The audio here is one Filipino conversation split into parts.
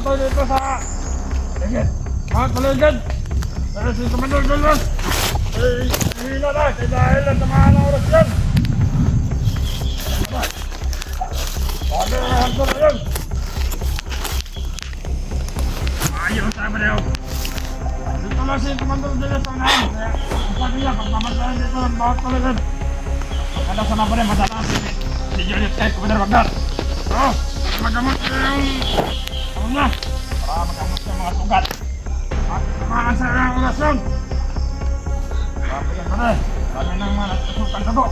Ito dito sa paligid. Mga paligid. Pero si Commander Douglas. Hihina na. Dahil na tamaan ang oras yan. Sabi na hanto na yun. Ayaw tayo ba niyo? Dito na si Commander Douglas ang nahan. Sabi niya, pagmamatayan dito ng bawat paligid. Pagkada sa mga rin, masalahan si Julius kahit Commander Bagdad. So, magamot yung na para magamot ng mga sugat at maasar ang olasyon. Sabi yan pala, sabi ng mga nagkasukan sa to.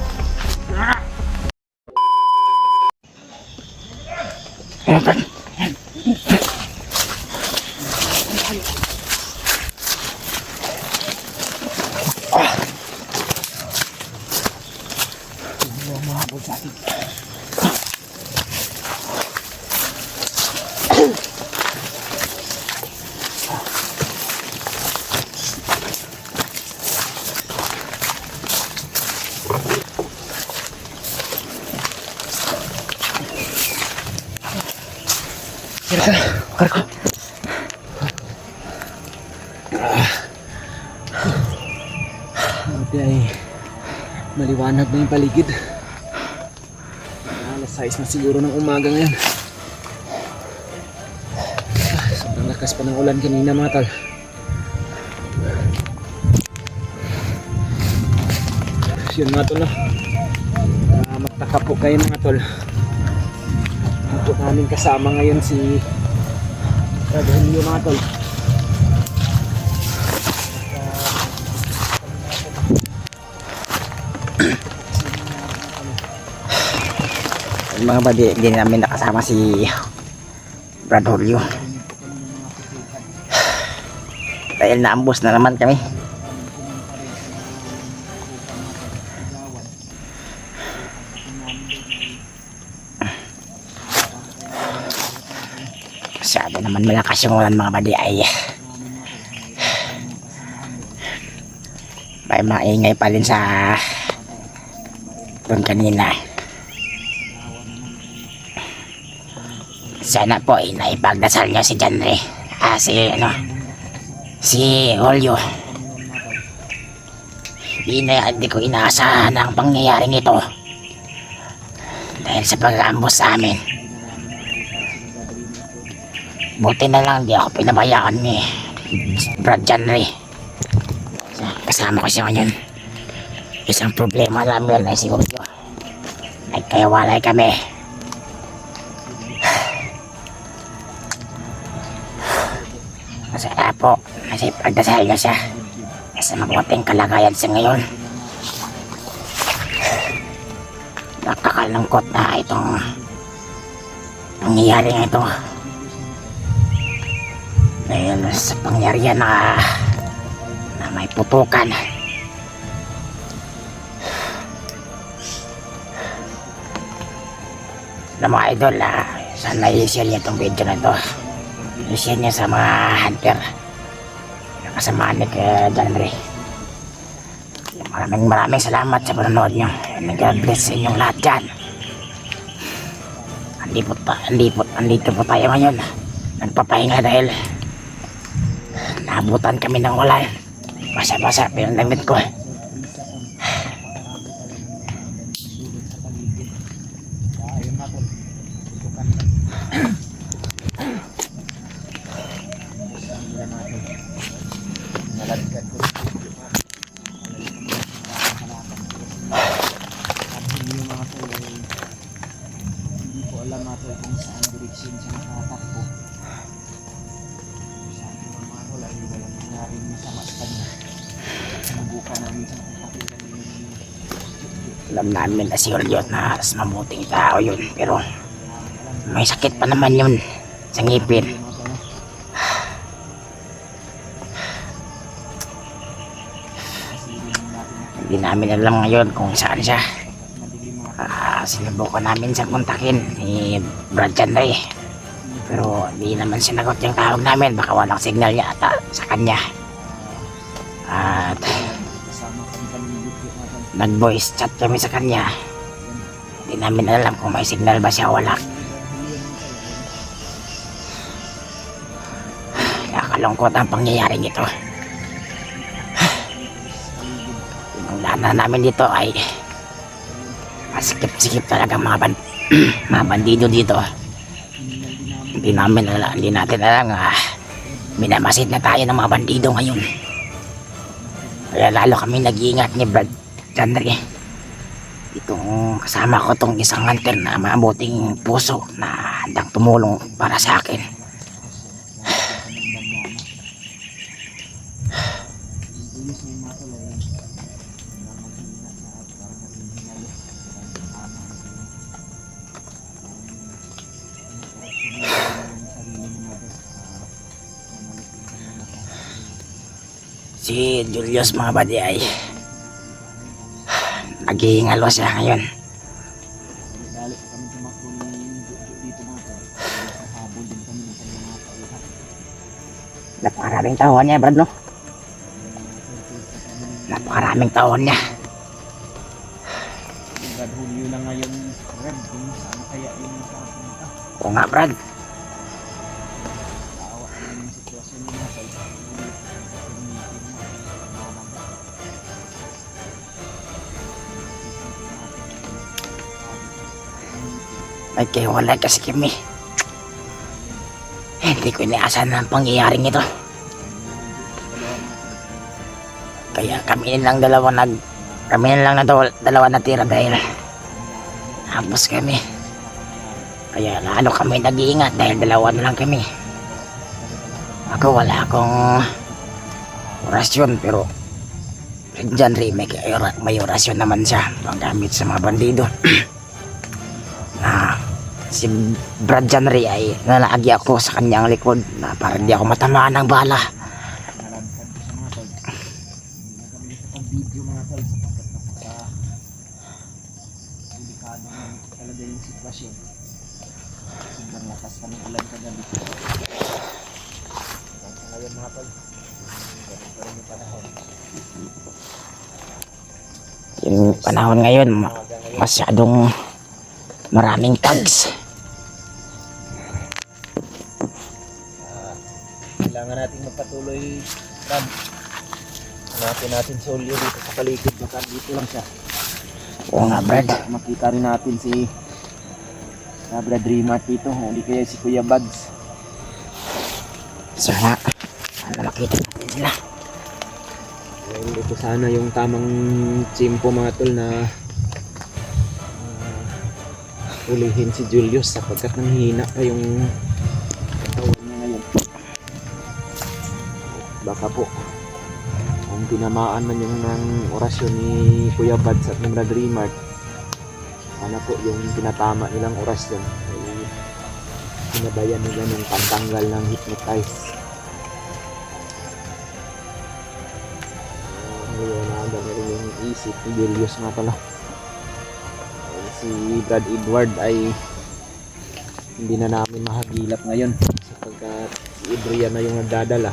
Karko. Buti ay maliwanag na yung paligid. Alas 6 na siguro ng umaga ngayon. Sobrang lakas pa ng ulan kanina mga tol. Yun mga tol, no? Magtaka po kayo mga tol. Ito namin kasama ngayon si Radhelio mga tol. Mga buddy, hindi namin nakasama si Radhelio dahil naambos na naman kami. Masyado naman malakas yung ulan mga buddy, ay may maingay pa rin sa doon kanina. Sana po ay naipagdasal nyo si Janre, si Julio. Hindi ko inaasahan ang pangyayaring ito dahil sa pag-aambos sa amin. Buti na lang di ako pinabayaan ni Brad Janre. Kasama ko siya ngayon. Isang problema namin ay si Julio ay kaya walay kami. Masaya po kasi pagdasal niya siya sa mabuting kalagayan siya ngayon. Nakakalungkot na itong pangyayari nga ito dahil sa pangyarihan na may putukan. Na mga idol, sana i-share niya itong video na ito. I-share niya sa mga hunter na kasamaan ni Janre. Maraming salamat sa panonood nyo. God bless sa inyong lahat dyan. Andito po tayo ngayon. Nagpapahinga dahil naabutan kami ng ulan. Basa-basa pero ang damit ko. Hindi ko alam natin kung saan direksyon siya nakatakbo. Sabi ng mga tol ay walang nangyaring masama sa kanya. Sinubukan namin sa kapilan niya. Alam namin na si Julio na mas mabuting tao yun, pero may sakit pa naman yun sa ngipin. Hindi namin alam ngayon kung saan siya. Sinubukan namin siyang kontakin ni Brad Janre, pero hindi naman sinagot yung tawag namin. Baka walang signal niya ata sa kanya. At nag-voice chat kami sa kanya. Hindi namin alam kung may signal ba siya o wala. nakakalungkot ang pangyayaring ito. Ang lana namin dito ay masikip-sikip talaga mga bandido dito. Hindi natin alam minamasid na tayo ng mga bandido ngayon. Kaya lalo kami nag-iingat ni Brad Janry. Itong kasama ko tong isang hunter na mabuting puso na handang tumulong para sa akin. Si Julius mga buddy ay naghihingalo siya ngayon. Napakaraming taon niya, Brad, no? Napakaraming taon niya. Brad, Julio na ngayon, Brad, kung saan kaya yung nakapunta. Oo nga, Brad. Awa naman yung sitwasyon niya sa Ay kayo wala kasi kami. Hindi ko inaasahan ang pangyayaring ito. Kaya kami na lang dalawa natira dahil hapos kami. Kaya lalo kami nag-iingat dahil dalawa na lang kami. Ako wala akong orasyon pero Janry may orasyon naman siya panggamit sa mga bandido. Si Brad Janry ay nalaagi ako sa kanyang likod na para di ako matamaan ng bala. nalagkan ko sa mga tol. Hindi na kami nakapag-video mga tol sapagkat delikado na talaga yung sitwasyon. Sobrang lakas pa ng ulan kagabi. Hanggang sa ngayon mga tol, ganun pa rin yung panahon. Yung panahon ngayon masyadong maraming tags. Kailangan natin magpatuloy, Brad. Hanapin natin si Julio dito sa paligid. Baka dito lang siya. Oo nga, Brad. Makita rin natin si Brad Rimat dito. Hindi kaya si Kuya Bugs. Sana makita natin sila. Well, ito sana yung tamang tsimpo mga tol na ulihin si Julius sapagkat nanghihina pa yung katawan niya ngayon. Baka po kung tinamaan man yung ng orasyon ni Kuya Buds at ni Brad Rimart, sana po yung pinatama nilang orasyon ay sinabayan nila ng pantanggal ng hypnotize. Ngayon na rin yung isip ni Julius nga pala. Si Brad Edward ay hindi na namin mahagilap ngayon sapagkat si Adrian na yung nagdadala.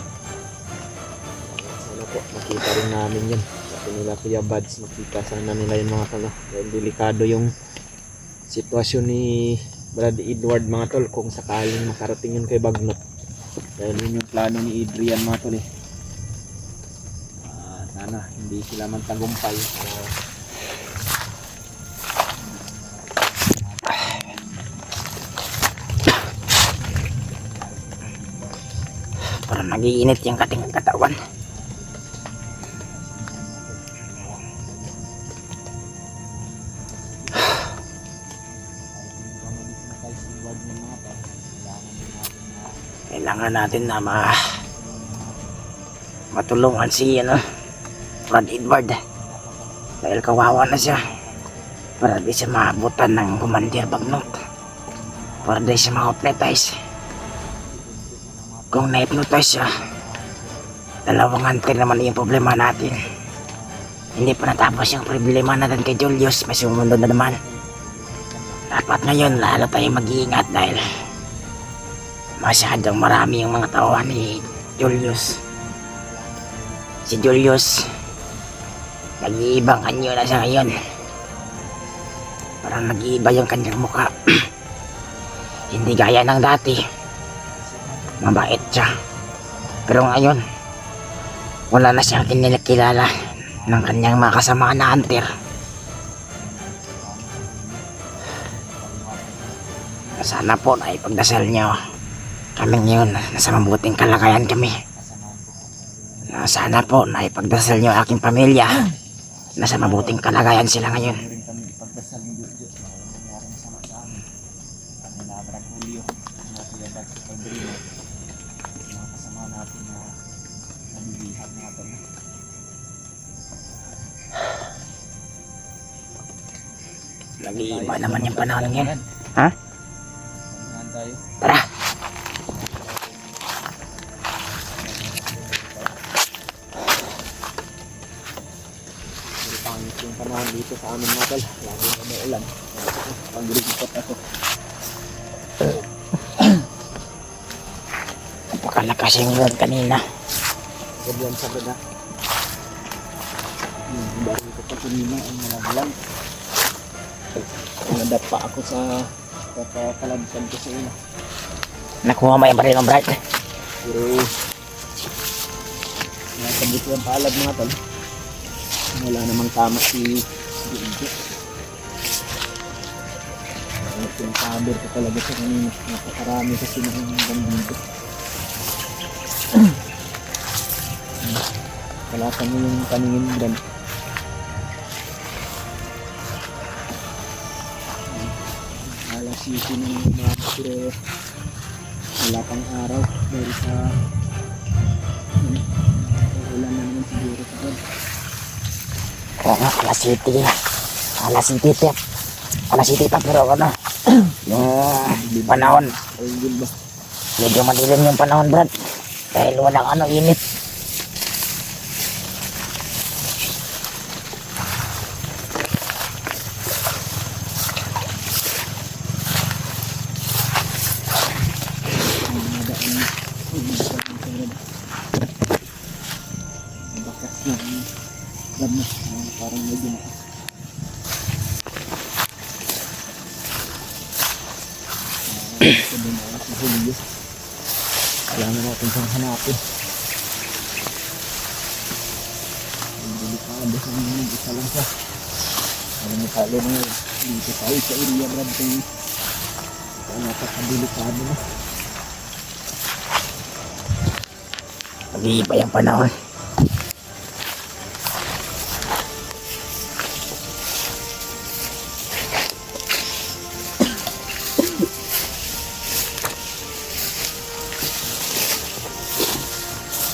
Sana po makita rin namin yan. Sabi nila Kuya Buds, makita sana nila yung mga tol. Dahil delikado yung sitwasyon ni Brad Edward mga tol kung sakaling makarating yun kay Bagnot. Dahil yun yung plano ni Adrian mga tol eh. Sana hindi sila man tagumpay. Parang nagiinit yung kating katawan. Kailangan natin na matulungan si Brad Edward dahil kawawa na siya para di siya maabutan ng Commander Bagnot, para di siya ma-hypnotize. Kung na-hypnotize siya, dalawang hunter naman yung problema natin. Hindi pa natapos yung problema natin kay Julius, may sumunod na naman. Dapat ngayon lalo tayo mag-iingat dahil masyadong marami yung mga tauhan ni Julius. Si Julius nag-iibang anyo na siya ngayon. Parang nag-iiba yung kanyang mukha. Hindi gaya ng dati. Mabait siya. Pero ngayon, wala na siyang kinikilala ng kanyang mga kasama na hunter. Sana po na ipagdasal nyo kami ngayon, nasa mabuting kalagayan kami. Sana po na ipagdasal nyo aking pamilya, nasa mabuting kalagayan sila ngayon. rin kami ipagdasal ng Diyos na walang nangyari masama sa amin. Kami na Brad Julio, mga Kuya Brad sa Padrino, mga kasama natin na nabibihag natin. Nag-iiba naman yung panahon ngayon. Ha? Samahan tayo. Tara! Pero pangit yung panahon dito sa amin mga tol. Lagi na may ulan. Pag-report ako. Napakalakas yung ulan kanina. Huwag yan sa bada. Yung bari ko pa kanina ay malaglang. Nadapa ako sa kakalagsan ko sa ina. Nakuha mo yung baril ng Brad. Pero nakasabit yung palad mga tol. Wala namang tama si Dito. Yung cover ko talaga sa kanina. Napakarami kasi ng bandito. Kalatan mo yung paningin dyan. Alas 7 ng umaga pero wala pang araw dahil sa ulan na naman siguro sa dyan. Oo nga, alas 7. Alas 7 tip. Alas 7 pa pero ano, yung panahon, Ayun din ba? medyo madilim yung panahon Brad. Dahil walang ano, init. Bakas na lab na parang medyo na sabi na ako sa Julio kailangan natin siyang hanapin ang delikado sa mga isa lang siya alam mo talo na dito tayo sa area Brad kung napakadelikado na Nag-iiba yung panahon.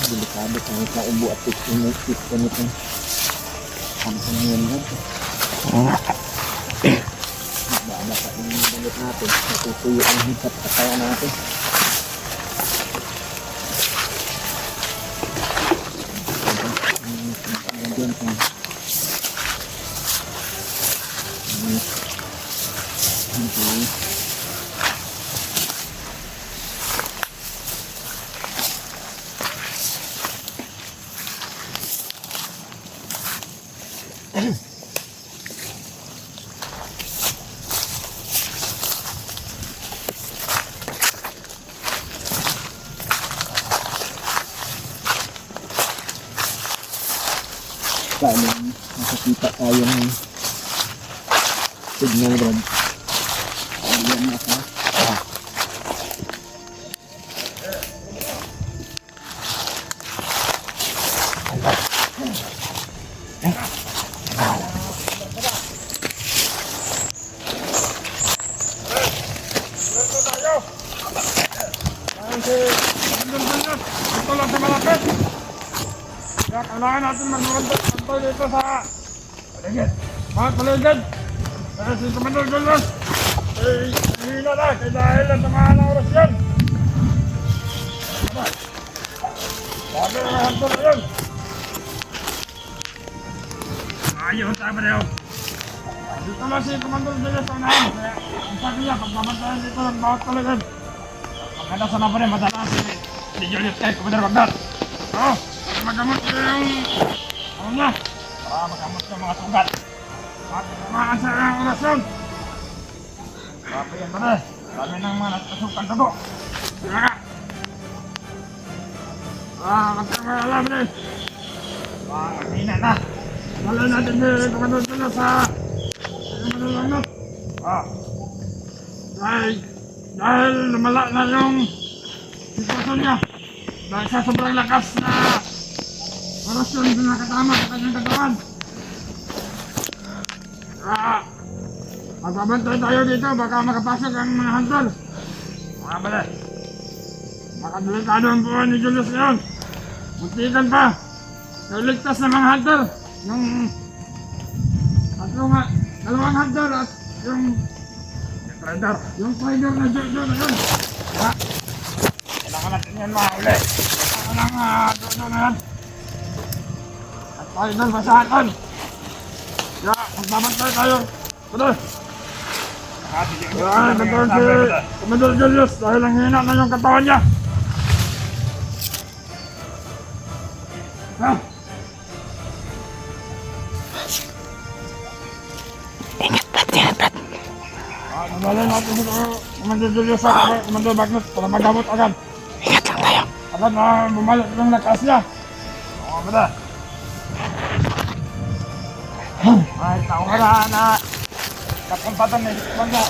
delikado kahit na ubo at tiktin itong kampang yun lang. Baba pa yung balit natin. Natutuyo ang hipat kataya natin. Diyan kung paano makakita tayo ng signal rod. Ayan na ka. Ito lang sa malapit. Kaya kailangan natin mag-antay dito sa paligid. Mga paligid. Kaya si Commander Julius, hihina na. Kaya dahil na tamaan ng oras yan. Sabi na nga hanto na yun. Ayaw tayo pa rin. Dito lang si Commander Julius ang nahan. Kaya ang sabi niya, pagmamantayan dito ng bawat paligid. Pagkada sana pa rin, madala si Julius kahit Commander Bagdad. Oo, magamot ko yung ano niya. Para magamot yung mga sugat. At tumaan sa orasyon. Grabe yan pala. Dami ng mga natasukan dugo. Kaya ka. Alam rin. Hina na. Wala natin si Commander Julius sa Manulungot. Dahil lumala na yung sitwasyon niya. Dahil sa sobrang lakas na orasyon na nakatama sa kanyang katawan. Magbabantay tayo dito, baka makapasok ang mga hunter. Mga bala. Makadelikado ang buwan ni Julius ngayon. Muntikan pa. Nailigtas ng mga hunter. Yung dalawang hunter at yung trader. Yung trader na Jojo na yun. Kailangan natin yan mahuli. Kailangan ng Jojo na yan. At trader masahan. Kaya magbabantay tayo. Tuloy. Betul si Commander Julius dahil ang hina na yung katawan niya. Ingat, Brad. Nabalay natin si Commander Julius sa Commander Magnus para magamot agad. Ingat lang tayo. Agad na bumalik ng lakas niya. Oo, bada. Ay, tao ka na kapampatan na.